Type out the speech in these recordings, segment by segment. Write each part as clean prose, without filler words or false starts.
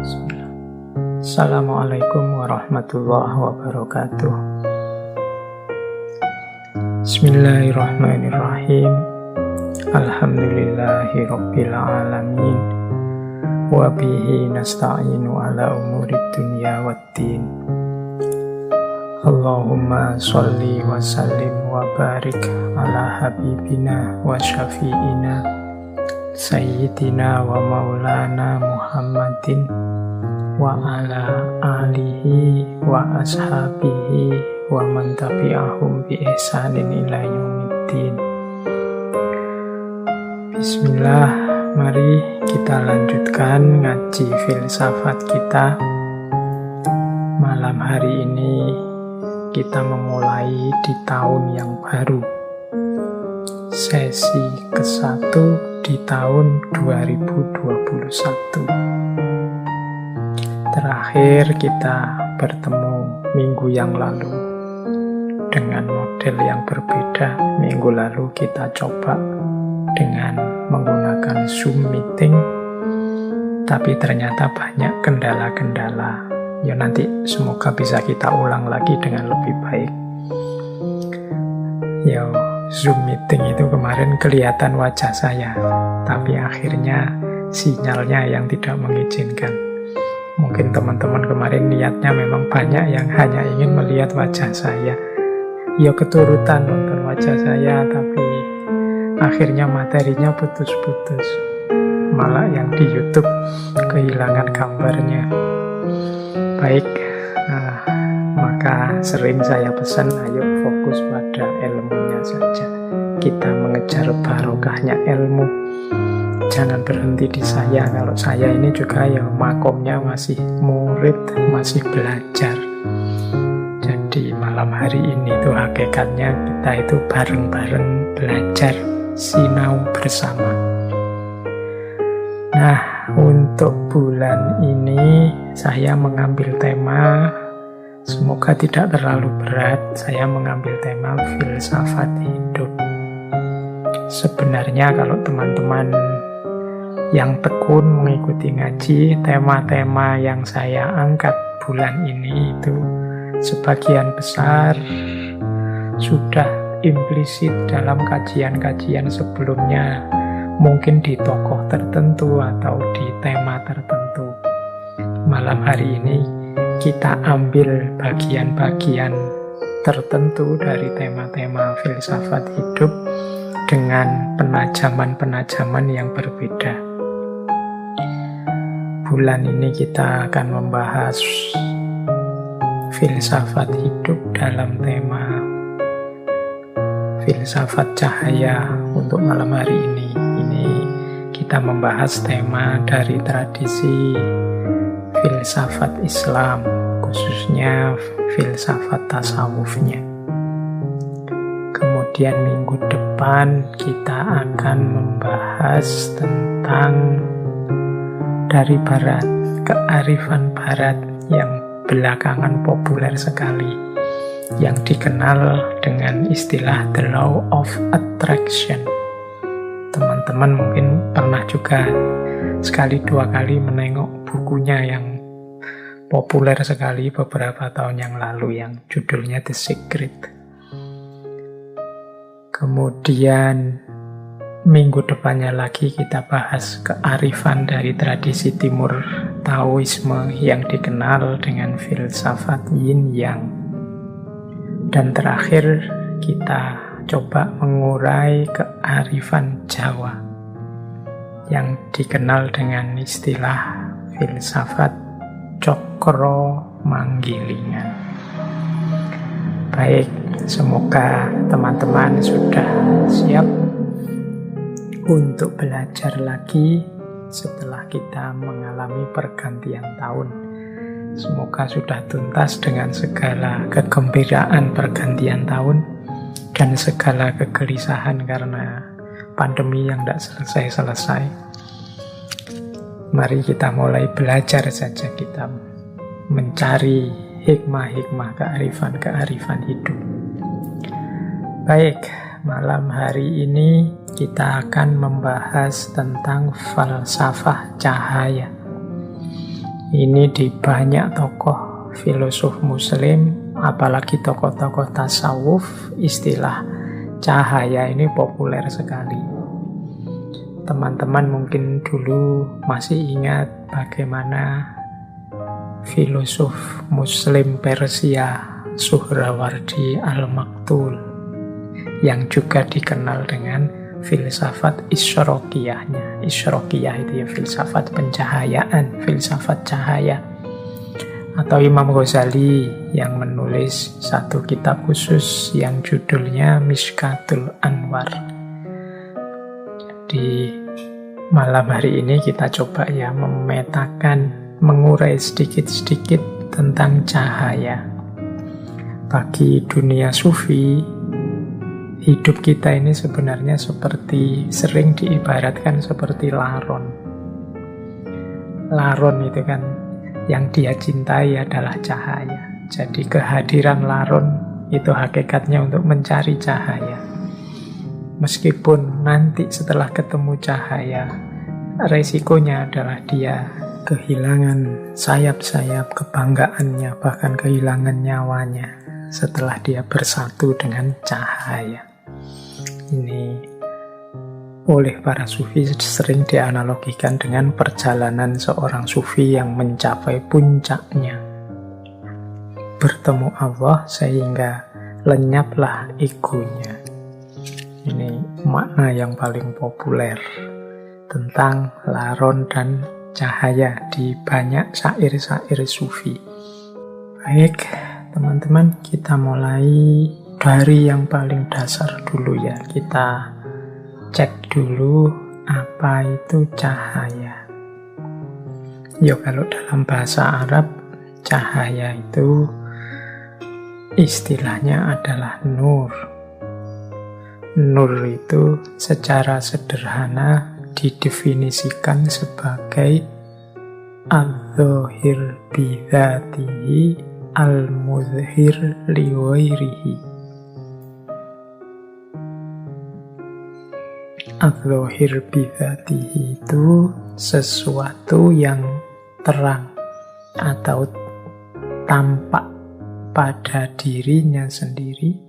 Bismillah. Assalamualaikum warahmatullahi wabarakatuh. Bismillahirrahmanirrahim. Alhamdulillahi rabbil alamin. Wa bihi nasta'inu ala umurid dunya waddin. Allahumma sholli wa sallim wa barik ala habibina wa syafi'ina Sayyidina wa maulana Muhammadin wa ala alihi wa ashabihi wa man tabi'ahum bi ihsanin ila yaumiddin. Bismillah, mari kita lanjutkan ngaji filsafat kita. Malam hari ini kita memulai di tahun yang baru, sesi ke-1 di tahun 2021. Terakhir kita bertemu minggu yang lalu dengan model yang berbeda. Minggu lalu kita coba dengan menggunakan Zoom meeting, tapi ternyata banyak kendala-kendala. Ya nanti semoga bisa kita ulang lagi dengan lebih baik. Ya, Zoom meeting itu kemarin kelihatan wajah saya, tapi akhirnya sinyalnya yang tidak mengizinkan. Mungkin teman-teman kemarin niatnya memang banyak yang hanya ingin melihat wajah saya. Ya keturutan nonton wajah saya, tapi akhirnya materinya putus-putus. Malah yang di YouTube kehilangan gambarnya. Baik, maka sering saya pesan, ayo fokus pada ilmunya saja. Kita mengejar barokahnya ilmu. Jangan berhenti di saya. Kalau saya ini juga ya makomnya masih murid, masih belajar. Jadi malam hari ini tuh hakikatnya kita itu bareng-bareng belajar, sinau bersama. Nah, untuk bulan ini saya mengambil tema, semoga tidak terlalu berat. Saya mengambil tema filsafat hidup. Sebenarnya kalau teman-teman yang tekun mengikuti ngaji, tema-tema yang saya angkat bulan ini itu sebagian besar sudah implisit dalam kajian-kajian sebelumnya, mungkin di tokoh tertentu atau di tema tertentu. Malam hari ini kita ambil bagian-bagian tertentu dari tema-tema filsafat hidup dengan penajaman-penajaman yang berbeda. Bulan ini kita akan membahas filsafat hidup dalam tema filsafat cahaya. Untuk malam hari ini kita membahas tema dari tradisi filsafat Islam, khususnya filsafat tasawufnya. Kemudian minggu depan kita akan membahas tentang dari barat, kearifan barat yang belakangan populer sekali, yang dikenal dengan istilah the law of attraction. Teman-teman mungkin pernah juga sekali dua kali menengok bukunya yang populer sekali beberapa tahun yang lalu, yang judulnya The Secret. Kemudian minggu depannya lagi kita bahas kearifan dari tradisi timur Taoisme yang dikenal dengan filsafat Yin Yang. Dan terakhir kita coba mengurai kearifan Jawa yang dikenal dengan istilah filsafat Cokro Manggilingan. Baik, semoga teman-teman sudah siap untuk belajar lagi setelah kita mengalami pergantian tahun. Semoga sudah tuntas dengan segala kegembiraan pergantian tahun dan segala kegelisahan karena pandemi yang tidak selesai-selesai. Mari kita mulai belajar saja, kita mencari hikmah-hikmah kearifan-kearifan hidup. Baik, malam hari ini kita akan membahas tentang falsafah cahaya. Ini di banyak tokoh filosof muslim, apalagi tokoh-tokoh tasawuf, istilah cahaya ini populer sekali. Teman-teman mungkin dulu masih ingat bagaimana filosof muslim Persia Suhrawardi Al-Maktul yang juga dikenal dengan filsafat Isyraqiyahnya. Isyraqiyah itu ya filsafat pencahayaan, filsafat cahaya. Atau Imam Ghazali yang menulis satu kitab khusus yang judulnya Mishkatul Anwar. Di malam hari ini kita coba ya memetakan, mengurai sedikit-sedikit tentang cahaya. Bagi dunia sufi, hidup kita ini sebenarnya sering diibaratkan seperti laron. Laron itu kan yang dia cintai adalah cahaya. Jadi kehadiran laron itu hakikatnya untuk mencari cahaya. Meskipun nanti setelah ketemu cahaya, resikonya adalah dia kehilangan sayap-sayap kebanggaannya, bahkan kehilangan nyawanya setelah dia bersatu dengan cahaya. Ini oleh para sufi sering dianalogikan dengan perjalanan seorang sufi yang mencapai puncaknya. Bertemu Allah sehingga lenyaplah egonya. Ini makna yang paling populer tentang laron dan cahaya di banyak syair-syair sufi. Baik, teman-teman, kita mulai dari yang paling dasar dulu ya. Kita cek dulu apa itu cahaya. Ya, kalau dalam bahasa Arab, cahaya itu istilahnya adalah nur. Nur itu secara sederhana didefinisikan sebagai al-dhahir bidzatihi al-mudhhir liwairihi. Al-dhahir bidzatihi itu sesuatu yang terang atau tampak pada dirinya sendiri.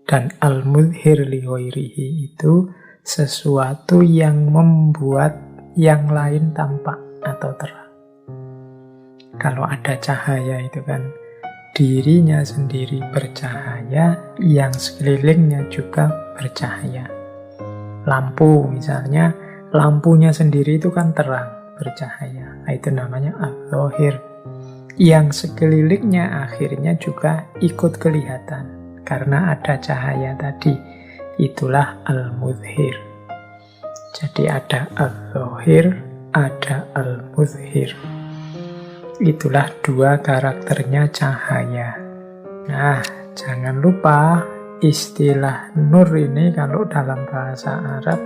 Dan al-mudhhir liwairihi itu sesuatu yang membuat yang lain tampak atau terang. Kalau ada cahaya itu kan dirinya sendiri bercahaya, yang sekelilingnya juga bercahaya. Lampu misalnya, lampunya sendiri itu kan terang, bercahaya. Itu namanya al-dhahir. Yang sekelilingnya akhirnya juga ikut kelihatan karena ada cahaya tadi. Itulah al-mudhhir. Jadi ada al-dhahir, ada al-mudhhir. Itulah dua karakternya cahaya. Nah, jangan lupa istilah nur ini kalau dalam bahasa Arab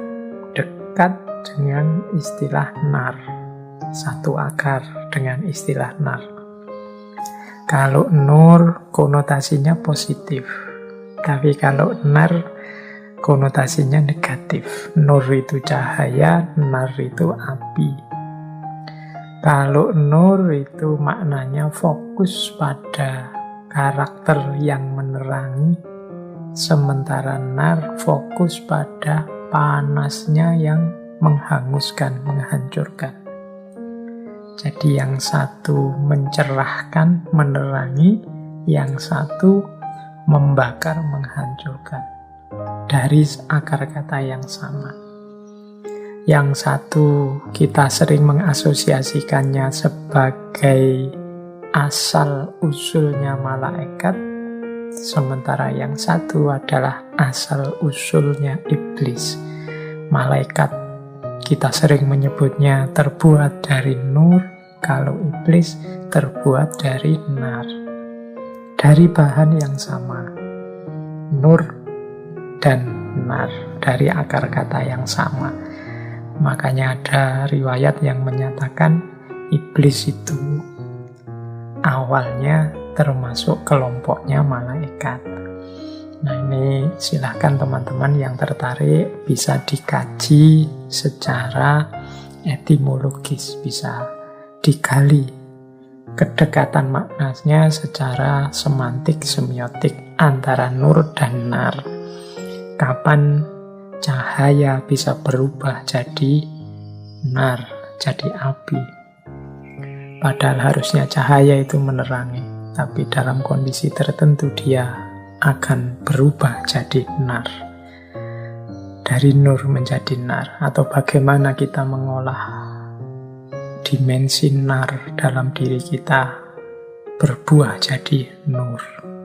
dekat dengan istilah nar. Satu akar dengan istilah nar. Kalau nur konotasinya positif. Tapi kalau nar konotasinya negatif. Nur itu cahaya, nar itu api. Kalau nur itu maknanya fokus pada karakter yang menerangi, sementara nar fokus pada panasnya yang menghanguskan, menghancurkan. Jadi yang satu mencerahkan, menerangi, yang satu membakar, menghancurkan. Dari akar kata yang sama. Yang satu kita sering mengasosiasikannya sebagai asal usulnya malaikat, sementara yang satu adalah asal usulnya iblis. Malaikat kita sering menyebutnya terbuat dari nur, kalau iblis terbuat dari nar. Dari bahan yang sama, nur dan nar, dari akar kata yang sama. Makanya ada riwayat yang menyatakan iblis itu awalnya termasuk kelompoknya malaikat. Nah, ini silahkan teman-teman yang tertarik bisa dikaji secara etimologis, bisa digali kedekatan maknanya secara semantik, semiotik antara nur dan nar. Kapan cahaya bisa berubah jadi nar, jadi api. Padahal harusnya cahaya itu menerangi, tapi dalam kondisi tertentu dia akan berubah jadi nar. Dari nur menjadi nar, atau bagaimana kita mengolah dimensi nar dalam diri kita berbuah jadi nur.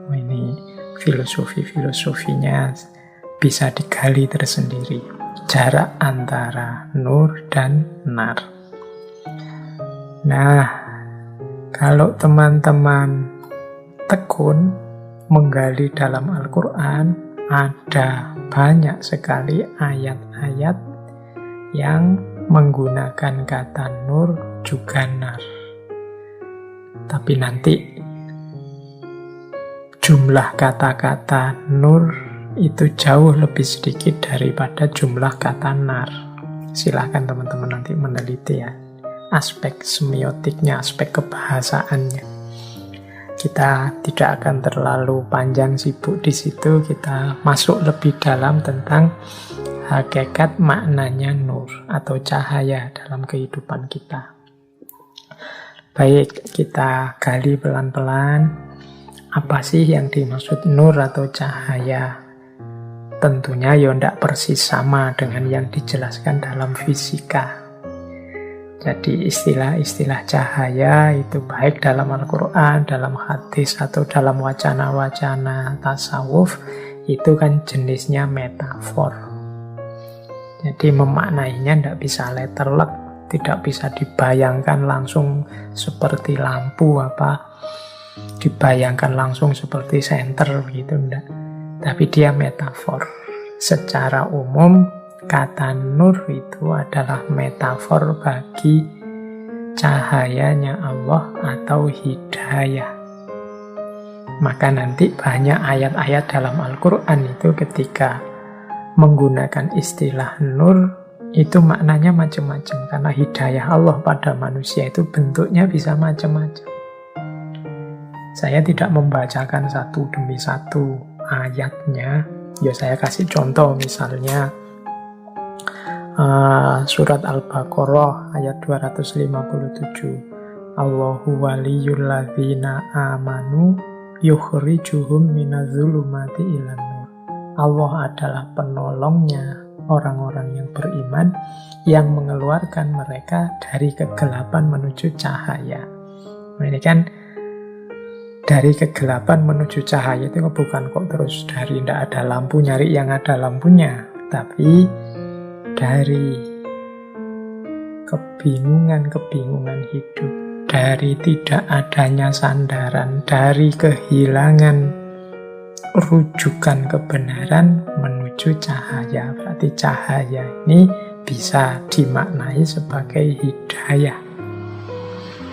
Ini filosofinya bisa digali tersendiri. Jarak antara nur dan nar. Nah, kalau teman-teman tekun menggali dalam Al-Quran, ada banyak sekali ayat-ayat yang menggunakan kata nur juga nar. Tapi nanti jumlah kata-kata nur itu jauh lebih sedikit daripada jumlah kata nar. Silakan teman-teman nanti meneliti ya, aspek semiotiknya, aspek kebahasaannya. Kita tidak akan terlalu panjang sibuk di situ. Kita masuk lebih dalam tentang hakikat maknanya nur atau cahaya dalam kehidupan kita. Baik, kita gali pelan-pelan. Apa sih yang dimaksud nur atau cahaya? Tentunya ya tidak persis sama dengan yang dijelaskan dalam fisika. Jadi istilah-istilah cahaya itu baik dalam Al-Quran, dalam hadis, atau dalam wacana-wacana tasawuf, itu kan jenisnya metafor. Jadi memaknainya tidak bisa letterlek, tidak bisa dibayangkan langsung seperti lampu dibayangkan langsung seperti senter gitu, enggak. Tapi dia metafor. Secara umum kata nur itu adalah metafor bagi cahayanya Allah atau hidayah. Maka nanti banyak ayat-ayat dalam Al-Quran itu ketika menggunakan istilah nur, itu maknanya macam-macam. Karena hidayah Allah pada manusia itu bentuknya bisa macam-macam. Saya tidak membacakan satu demi satu ayatnya. Ya saya kasih contoh, misalnya surat Al-Baqarah ayat 257. Allahu waliyul ladzina amanu yukhrijuhum minadh-dhulumati ilan nur. Allah adalah penolongnya orang-orang yang beriman yang mengeluarkan mereka dari kegelapan menuju cahaya. Nah, ini kan dari kegelapan menuju cahaya itu bukan kok terus dari tidak ada lampu nyari yang ada lampunya, tapi dari kebingungan hidup, dari tidak adanya sandaran, dari kehilangan rujukan kebenaran menuju cahaya. Berarti cahaya ini bisa dimaknai sebagai hidayah.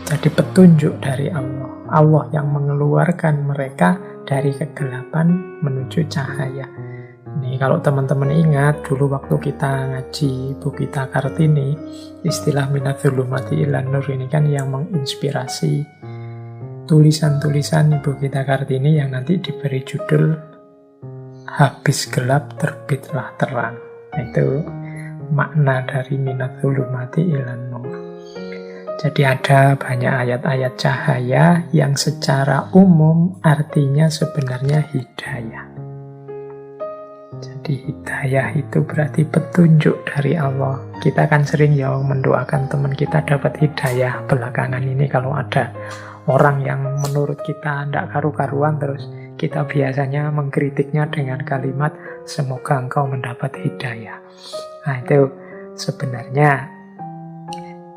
Jadi petunjuk dari Allah. Allah yang mengeluarkan mereka dari kegelapan menuju cahaya. Ini kalau teman-teman ingat dulu waktu kita ngaji Bu Gita Kartini, istilah minadh-dhulumati ilan nur ini kan yang menginspirasi tulisan-tulisan Ibu Gita Kartini yang nanti diberi judul Habis Gelap Terbitlah Terang. Itu makna dari minadh-dhulumati ilan nur. Jadi ada banyak ayat-ayat cahaya yang secara umum artinya sebenarnya hidayah. Jadi hidayah itu berarti petunjuk dari Allah. Kita kan sering ya mendoakan teman kita dapat hidayah belakangan ini. Kalau ada orang yang menurut kita tidak karu-karuan, terus kita biasanya mengkritiknya dengan kalimat semoga engkau mendapat hidayah. Nah itu sebenarnya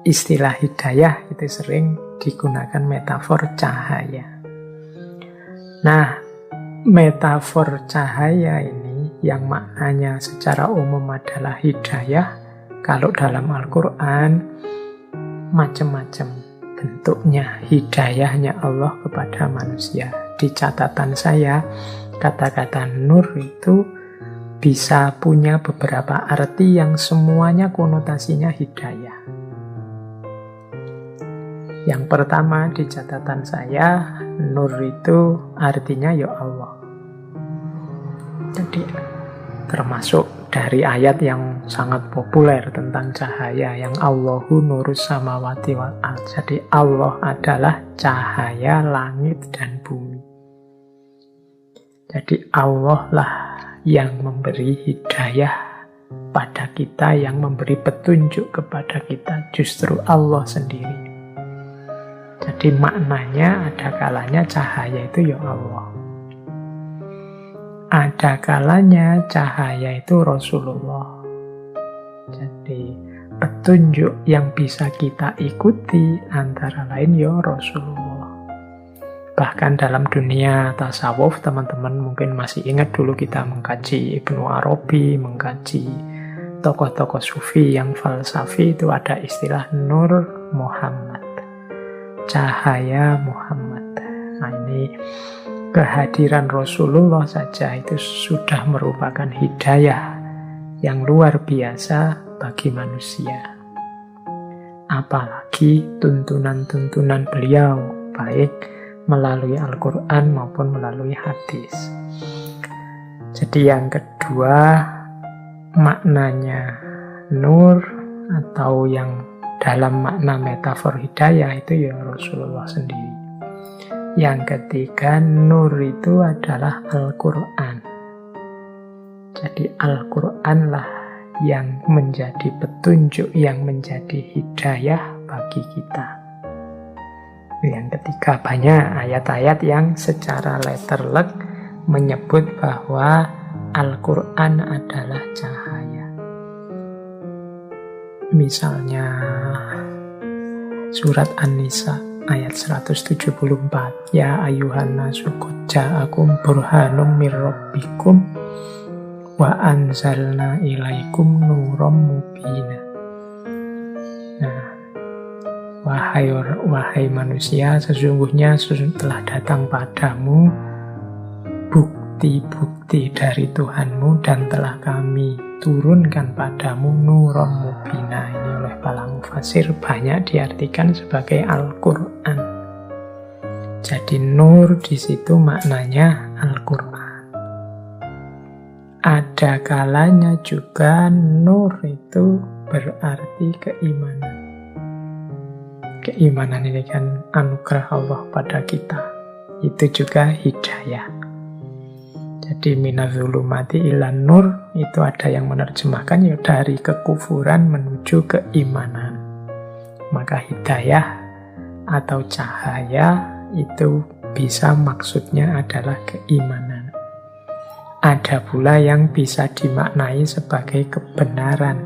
istilah hidayah itu sering digunakan metafor cahaya. Nah, metafor cahaya ini yang maknanya secara umum adalah hidayah, kalau dalam Al-Quran macam-macam bentuknya hidayahnya Allah kepada manusia. Di catatan saya, kata-kata nur itu bisa punya beberapa arti yang semuanya konotasinya hidayah. Yang pertama di catatan saya, nur itu artinya ya Allah. Jadi termasuk dari ayat yang sangat populer tentang cahaya, yang Allahu nurus samawati wal ard. Jadi Allah adalah cahaya langit dan bumi. Jadi Allah lah yang memberi hidayah pada kita, yang memberi petunjuk kepada kita, justru Allah sendiri. Jadi maknanya ada kalanya cahaya itu ya Allah. Ada kalanya cahaya itu Rasulullah. Jadi petunjuk yang bisa kita ikuti antara lain ya Rasulullah. Bahkan dalam dunia tasawuf, teman-teman mungkin masih ingat dulu kita mengkaji Ibnu Arabi, mengkaji tokoh-tokoh sufi yang falsafi, itu ada istilah Nur Muhammad. Cahaya Muhammad. Nah, ini kehadiran Rasulullah saja itu sudah merupakan hidayah yang luar biasa bagi manusia. Apalagi tuntunan-tuntunan beliau, baik melalui Al-Quran maupun melalui hadis. Jadi yang kedua, maknanya nur atau yang dalam makna metafor hidayah itu ya Rasulullah sendiri. Yang ketiga, nur itu adalah Al-Quran. Jadi Al-Quran lah yang menjadi petunjuk, yang menjadi hidayah bagi kita. Yang ketiga, banyak ayat-ayat yang secara letterlek menyebut bahwa Al-Quran adalah cahaya. Misalnya surat An-Nisa ayat 174, ya ayuhan nasu qad ja'akum burhanum mir rabbikum wa anzalna ilaikum nuram mubina. Nah, wahai manusia, sesungguhnya telah datang padamu bukti-bukti dari Tuhanmu dan telah kami turunkan padamu nuram mubina. Ini oleh para mufasir banyak diartikan sebagai Al-Quran. Jadi nur di situ maknanya Al-Quran. Ada kalanya juga nur itu berarti keimanan. Keimanan ini kan anugerah Allah pada kita. Itu juga hidayah. Jadi minazulumati ilan nur, itu ada yang menerjemahkan ya dari kekufuran menuju keimanan. Maka hidayah atau cahaya itu bisa maksudnya adalah keimanan. Ada pula yang bisa dimaknai sebagai kebenaran.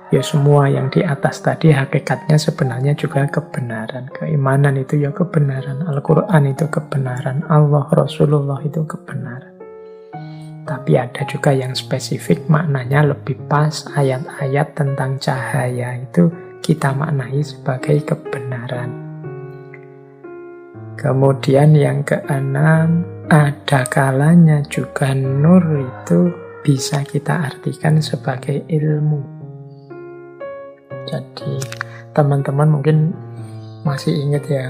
Ya semua yang di atas tadi hakikatnya sebenarnya juga kebenaran. Keimanan itu ya kebenaran, Al-Quran itu kebenaran, Allah, Rasulullah itu kebenaran. Tapi ada juga yang spesifik, maknanya lebih pas, ayat-ayat tentang cahaya itu kita maknai sebagai kebenaran. Kemudian yang keenam, ada kalanya juga nur itu bisa kita artikan sebagai ilmu. Jadi teman-teman mungkin masih ingat ya,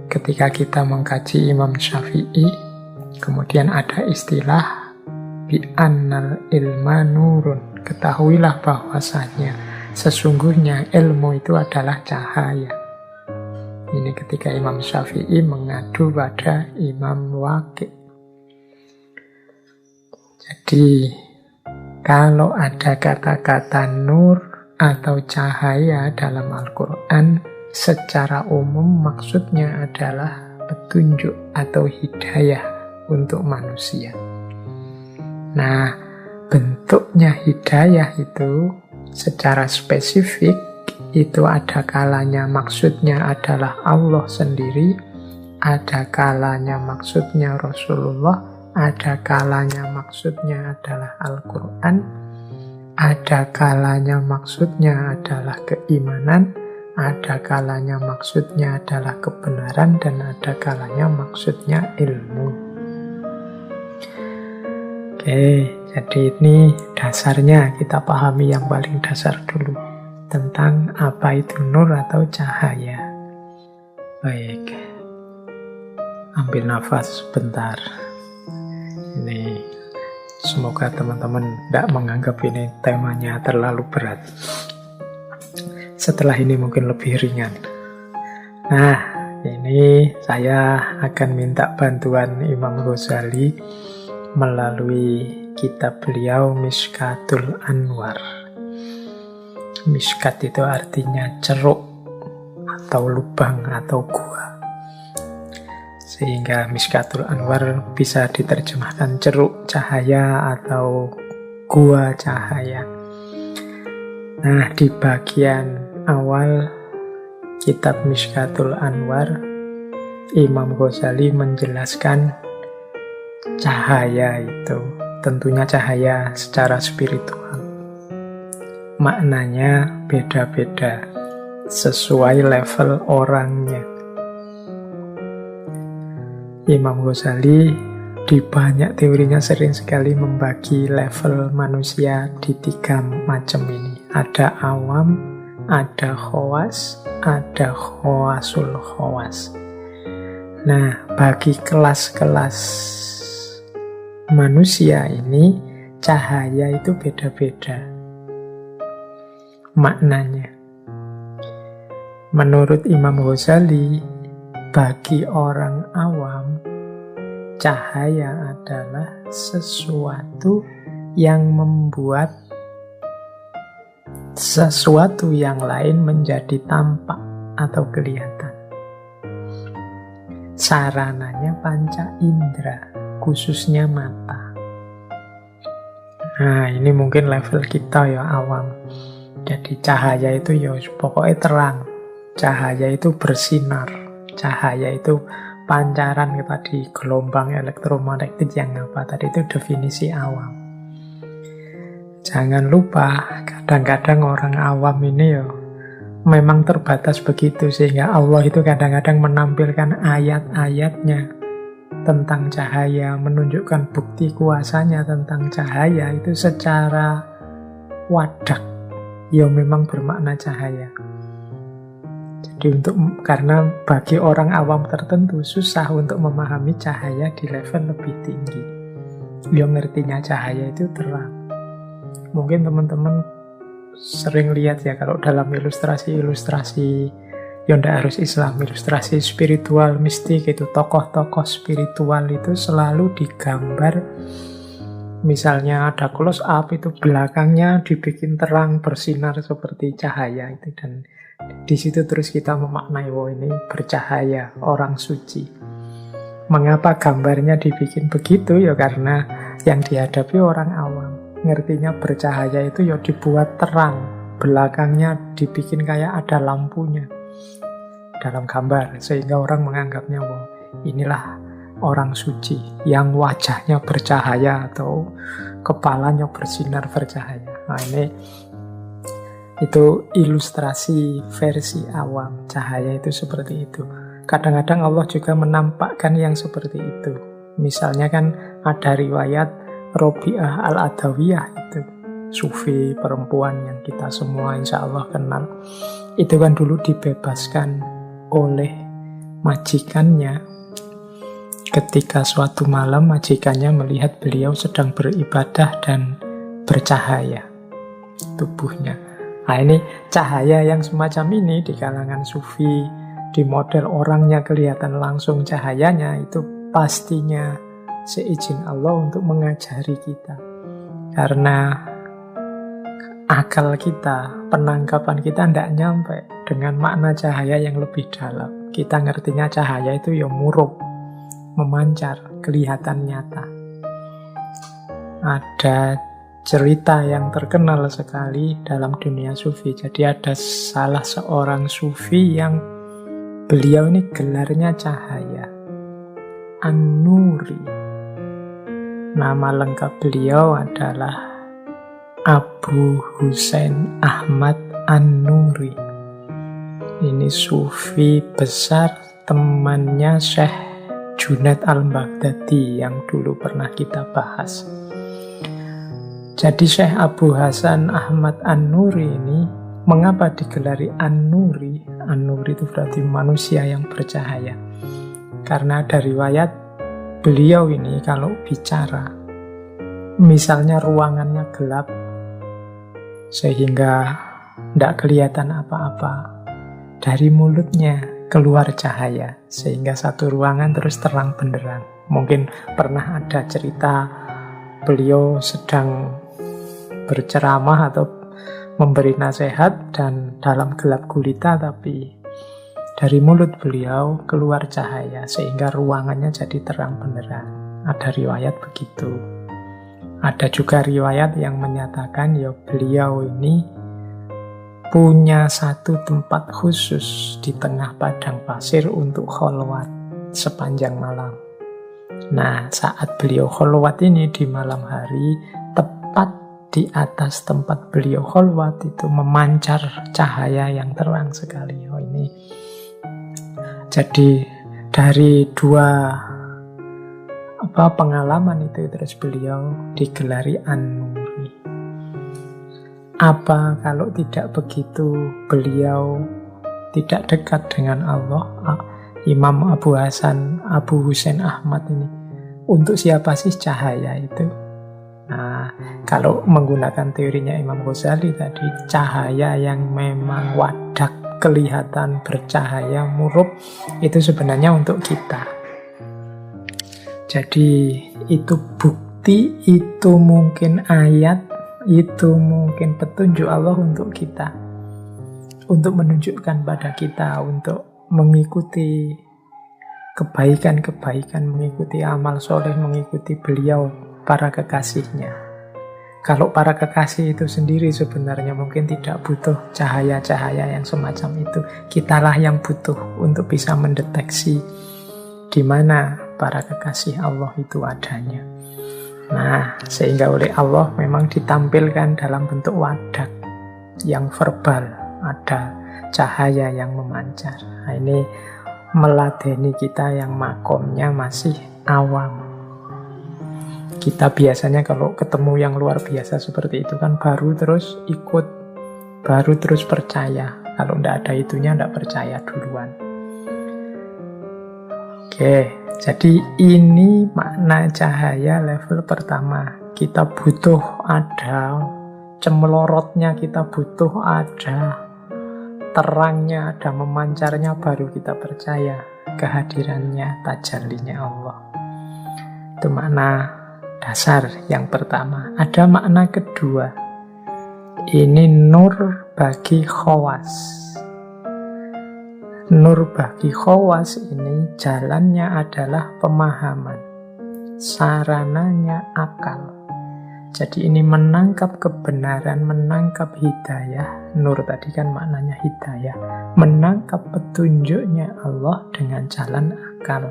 ketika kita mengkaji Imam Syafi'i, kemudian ada istilah bi'annal ilma nurun. Ketahuilah bahwasanya sesungguhnya ilmu itu adalah cahaya. Ini ketika Imam Syafi'i mengadu pada Imam Waqi'. Jadi kalau ada kata-kata nur atau cahaya dalam Al-Quran, secara umum maksudnya adalah petunjuk atau hidayah untuk manusia. Nah, bentuknya hidayah itu secara spesifik itu ada kalanya maksudnya adalah Allah sendiri, ada kalanya maksudnya Rasulullah, ada kalanya maksudnya adalah Al-Quran, ada kalanya maksudnya adalah keimanan, ada kalanya maksudnya adalah kebenaran, dan ada kalanya maksudnya ilmu. Oke, jadi ini dasarnya kita pahami yang paling dasar dulu. tentang apa itu nur atau cahaya. Baik, ambil nafas sebentar. Ini semoga teman-teman tidak menganggap ini temanya terlalu berat. Setelah ini mungkin lebih ringan. Nah, ini saya akan minta bantuan Imam Ghazali melalui kitab beliau Mishkatul Anwar. Mishkat itu artinya ceruk atau lubang atau gua. Sehingga Mishkatul Anwar bisa diterjemahkan ceruk cahaya atau gua cahaya. Nah, di bagian awal kitab Mishkatul Anwar, Imam Ghazali menjelaskan cahaya itu tentunya cahaya secara spiritual. Maknanya beda-beda sesuai level orangnya. Imam Ghazali di banyak teorinya sering sekali membagi level manusia di 3 macam ini. Ada awam, ada khawas, ada khawasul khawas. Nah, bagi kelas-kelas manusia ini, cahaya itu beda-beda maknanya. Menurut Imam Ghazali, bagi orang awam, cahaya adalah sesuatu yang membuat sesuatu yang lain menjadi tampak atau kelihatan. Sarananya panca indera, khususnya mata. Nah, ini mungkin level kita ya awam. Jadi cahaya itu ya pokoknya terang. Cahaya itu bersinar. Cahaya itu pancaran tadi, gelombang elektromagnetik yang apa tadi, itu definisi awam. Jangan lupa, kadang-kadang orang awam ini ya memang terbatas begitu, sehingga Allah itu kadang-kadang menampilkan ayat-ayatnya tentang cahaya, menunjukkan bukti kuasanya tentang cahaya itu secara wadak, ya memang bermakna cahaya. Jadi karena bagi orang awam tertentu susah untuk memahami cahaya di level lebih tinggi. Dia ngertinya cahaya itu terang. Mungkin teman-teman sering lihat ya kalau dalam ilustrasi ya tidak harus Islam, ilustrasi spiritual, mistik itu, tokoh-tokoh spiritual itu selalu digambar. Misalnya ada close up itu belakangnya dibikin terang bersinar seperti cahaya itu, dan di situ terus kita memaknai, oh ini bercahaya, orang suci. Mengapa gambarnya dibikin begitu? Ya karena yang dihadapi orang awam. Ngertinya bercahaya itu ya dibuat terang, belakangnya dibikin kayak ada lampunya dalam gambar, sehingga orang menganggapnya, wow, inilah orang suci yang wajahnya bercahaya atau kepalanya bersinar bercahaya. Nah, ini itu ilustrasi versi awam. Cahaya itu seperti itu. Kadang-kadang Allah juga menampakkan yang seperti itu. Misalnya kan ada riwayat Robi'ah Al-Adawiyah itu, sufi perempuan yang kita semua insya Allah kenal. Itu kan dulu dibebaskan oleh majikannya. Ketika suatu malam majikannya melihat beliau sedang beribadah dan bercahaya tubuhnya. Nah, ini cahaya yang semacam ini di kalangan sufi, di model orangnya kelihatan langsung cahayanya, itu pastinya seizin Allah untuk mengajari kita. Karena akal kita, penangkapan kita tidak nyampe dengan makna cahaya yang lebih dalam. Kita ngertinya cahaya itu ya murub, memancar, kelihatan nyata. Ada cerita yang terkenal sekali dalam dunia sufi. Jadi ada salah seorang sufi yang beliau ini gelarnya cahaya, An-Nuri. Nama lengkap beliau adalah Abu Husain Ahmad An-Nuri. Ini sufi besar, temannya Syekh Junaid Al-Baghdadi yang dulu pernah kita bahas. Jadi Syekh Abu Hasan Ahmad An-Nuri ini Mengapa digelari An-Nuri? An-Nuri itu berarti manusia yang bercahaya. Karena ada riwayat beliau ini kalau bicara, misalnya ruangannya gelap sehingga tidak kelihatan apa-apa, dari mulutnya keluar cahaya sehingga satu ruangan terus terang benderang. Mungkin pernah ada cerita beliau sedang berceramah atau memberi nasihat dan dalam gelap gulita, tapi dari mulut beliau keluar cahaya sehingga ruangannya jadi terang benderang. Ada riwayat begitu. Ada juga riwayat yang menyatakan ya beliau ini punya satu tempat khusus di tengah padang pasir untuk kholwat sepanjang malam. Nah, saat beliau kholwat ini di malam hari, tepat di atas tempat beliau kholwat itu memancar cahaya yang terang sekali. Oh, ini jadi dari dua pengalaman itu terus beliau digelari An-Nuri. Apa kalau tidak begitu beliau tidak dekat dengan Allah? Imam Abu Husain Ahmad ini, untuk siapa sih cahaya itu? Nah, kalau menggunakan teorinya Imam Ghazali tadi, cahaya yang memang wadak, kelihatan bercahaya, murub, itu sebenarnya untuk kita. Jadi itu bukti, itu mungkin ayat, itu mungkin petunjuk Allah untuk kita, untuk menunjukkan pada kita, untuk mengikuti kebaikan-kebaikan, mengikuti amal soleh, mengikuti beliau, para kekasihnya. Kalau para kekasih itu sendiri sebenarnya mungkin tidak butuh cahaya-cahaya yang semacam itu. Kitalah yang butuh untuk bisa mendeteksi di mana para kekasih Allah itu adanya. Nah, sehingga oleh Allah memang ditampilkan dalam bentuk wadak yang verbal, ada cahaya yang memancar. Nah, ini meladeni kita yang makomnya masih awam. Kita biasanya kalau ketemu yang luar biasa seperti itu kan baru terus ikut, baru terus percaya. Kalau tidak ada itunya tidak percaya duluan. Oke, jadi ini makna cahaya level pertama. Kita butuh ada cemelorotnya, kita butuh ada terangnya, ada memancarnya, baru kita percaya kehadirannya, tajallinya Allah. Itu makna dasar yang pertama. Ada makna kedua. Ini nur bagi khawas. Nur bagi khawas ini jalannya adalah pemahaman, sarananya akal. Jadi ini menangkap kebenaran, menangkap hidayah. Nur tadi kan maknanya hidayah. Menangkap petunjuknya Allah dengan jalan akal.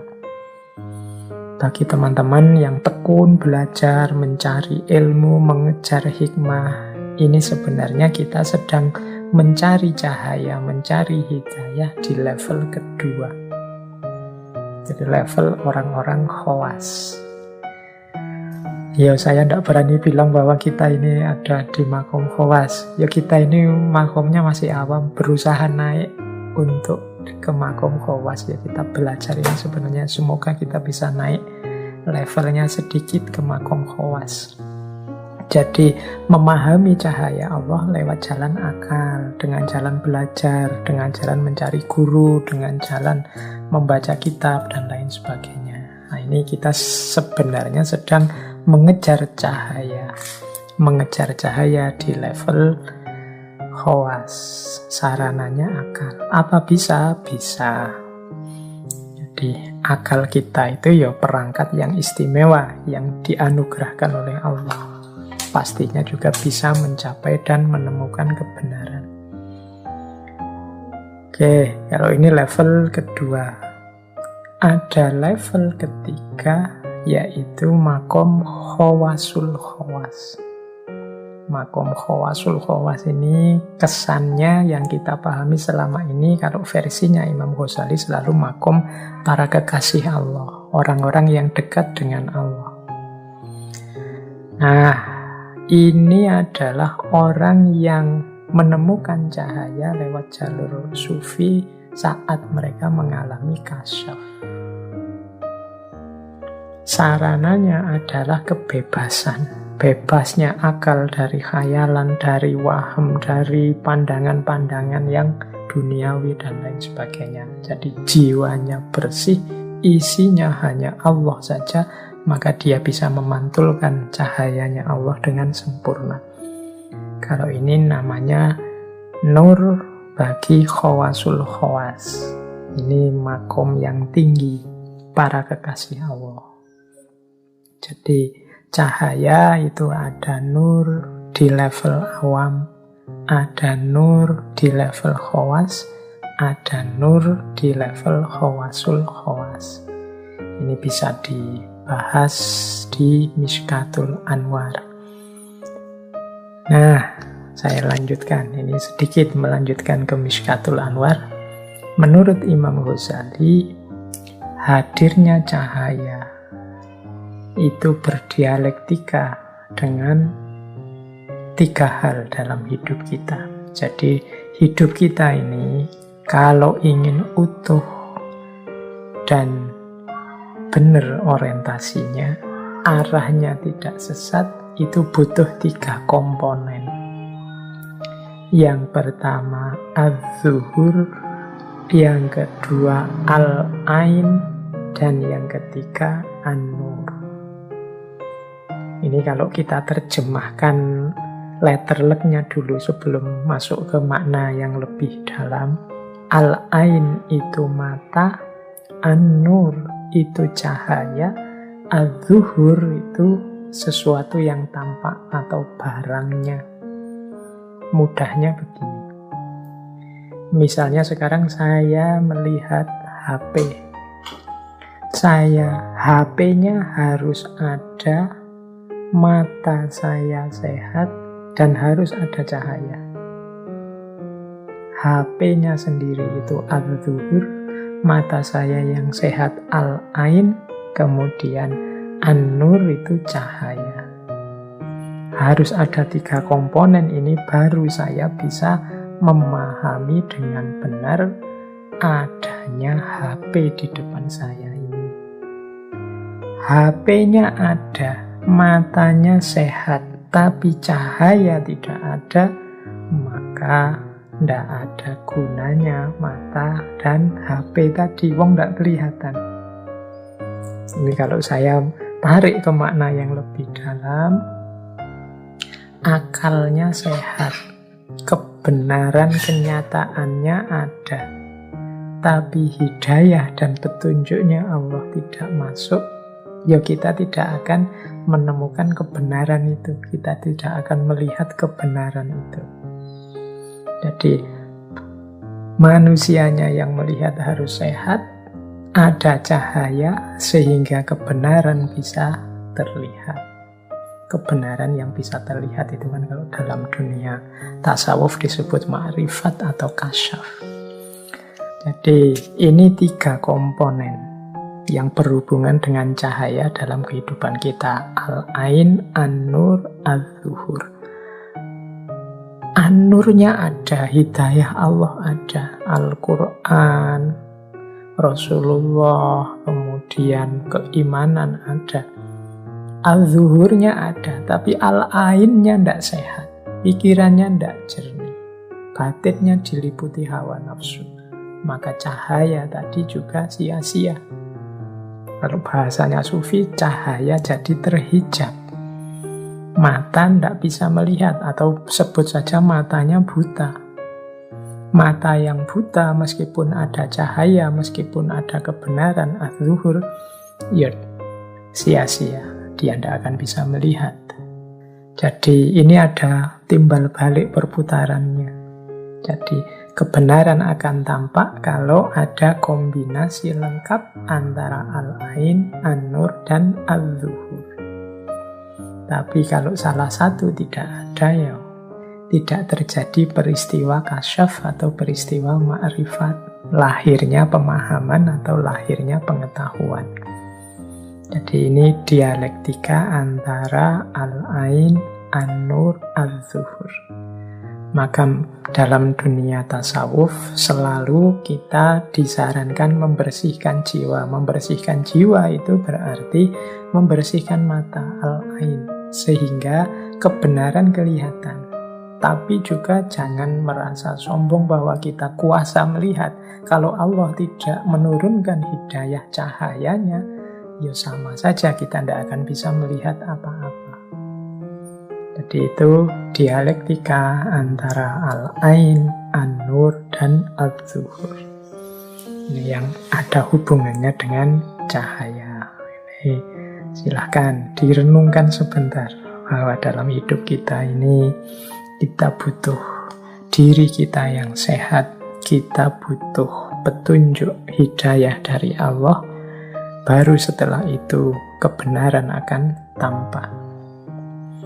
Bagi teman-teman yang tekun belajar, mencari ilmu, mengejar hikmah, ini sebenarnya kita sedang mencari cahaya, mencari hidayah di level kedua. Jadi level orang-orang khawas. Ya, saya tidak berani bilang bahwa kita ini ada di makom khawas. Ya, kita ini makomnya masih awam, berusaha naik untuk ke makom khawas. Ya, kita belajar ini sebenarnya semoga kita bisa naik levelnya sedikit ke makom khawas. Jadi memahami cahaya Allah lewat jalan akal, dengan jalan belajar, dengan jalan mencari guru, dengan jalan membaca kitab dan lain sebagainya. Nah, ini kita sebenarnya sedang mengejar cahaya di level khawas. Sarananya akal. Apa bisa? Bisa. Jadi akal kita itu ya perangkat yang istimewa, yang dianugerahkan oleh Allah. Pastinya juga bisa mencapai dan menemukan kebenaran. Oke, kalau ini level kedua. Ada level ketiga, yaitu makom khawasul khawas. Makom khawasul khawas ini kesannya yang kita pahami selama ini, kalau versinya Imam Ghazali selalu makom para kekasih Allah, orang-orang yang dekat dengan Allah. Nah, ini adalah orang yang menemukan cahaya lewat jalur sufi saat mereka mengalami kasyaf. Sarananya adalah kebebasan. Bebasnya akal dari khayalan, dari waham, dari pandangan-pandangan yang duniawi dan lain sebagainya. Jadi jiwanya bersih, isinya hanya Allah saja, maka dia bisa memantulkan cahayanya Allah dengan sempurna. Kalau ini namanya nur bagi khawasul khawas. Ini makom yang tinggi para kekasih Allah. Jadi cahaya itu ada nur di level awam, ada nur di level khawas, ada nur di level khawasul khawas. Ini bisa dibahas di Mishkatul Anwar. Nah, saya lanjutkan. Ini sedikit melanjutkan ke Mishkatul Anwar. Menurut Imam Ghazali, hadirnya cahaya itu berdialektika dengan 3 hal dalam hidup kita. Jadi hidup kita ini kalau ingin utuh dan benar orientasinya, arahnya tidak sesat, itu butuh 3 komponen. Yang pertama az-zuhur, yang kedua al-ain, dan yang ketiga an-nur. Ini kalau kita terjemahkan letter luck-nya dulu sebelum masuk ke makna yang lebih dalam. Al-ain itu mata, an-nur itu cahaya, az-zuhur itu sesuatu yang tampak atau barangnya. Mudahnya begini. Misalnya sekarang saya melihat HP. HP-nya harus ada, mata saya sehat, dan harus ada cahaya. HP-nya sendiri itu az-zuhur, mata saya yang sehat al-ain, kemudian an-nur itu cahaya. Harus ada 3 komponen ini baru saya bisa memahami dengan benar adanya HP di depan saya ini. HP-nya ada, matanya sehat, tapi cahaya tidak ada, maka tidak ada gunanya mata dan HP tadi, wong tidak kelihatan. Ini kalau saya tarik ke makna yang lebih dalam, akalnya sehat, kebenaran kenyataannya ada, tapi hidayah dan petunjuknya Allah tidak masuk, ya kita tidak akan menemukan kebenaran itu, kita tidak akan melihat kebenaran itu. Jadi manusianya yang melihat harus sehat, ada cahaya sehingga kebenaran bisa terlihat. Kebenaran yang bisa terlihat itu kan kalau dalam dunia tasawuf disebut ma'rifat atau kasyaf. Jadi ini 3 komponen yang berhubungan dengan cahaya dalam kehidupan kita. Al-ain, an-nur, az-zuhur. An-nurnya ada, hidayah Allah ada, Al-Quran, Rasulullah, kemudian keimanan ada. Az-zuhurnya ada, tapi al-ainnya tidak sehat, pikirannya tidak jernih, batinnya diliputi hawa nafsu, maka cahaya tadi juga sia-sia. Kalau bahasanya sufi, cahaya jadi terhijab. Mata tidak bisa melihat, atau sebut saja matanya buta. Mata yang buta meskipun ada cahaya, meskipun ada kebenaran, az-zuhur, ya sia-sia. Dia tidak akan bisa melihat. Jadi ini ada timbal balik perputarannya. Jadi kebenaran akan tampak kalau ada kombinasi lengkap antara al-ain, an-nur, dan az-zuhur. Tapi kalau salah satu tidak ada, ya tidak terjadi peristiwa kasyaf atau peristiwa ma'rifat, lahirnya pemahaman atau lahirnya pengetahuan. Jadi ini dialektika antara al-ain, an-nur, az-zuhur. Maka dalam dunia tasawuf selalu kita disarankan membersihkan jiwa. Membersihkan jiwa itu berarti membersihkan mata, al-ain, sehingga kebenaran kelihatan. Tapi juga jangan merasa sombong bahwa kita kuasa melihat. Kalau Allah tidak menurunkan hidayah cahayanya, ya sama saja kita tidak akan bisa melihat apa-apa. Jadi itu dialektika antara al-ain, an-nur, dan al-zuhur. Ini yang ada hubungannya dengan cahaya. Ini silahkan direnungkan sebentar bahwa dalam hidup kita ini kita butuh diri kita yang sehat, kita butuh petunjuk hidayah dari Allah. Baru setelah itu kebenaran akan tampak.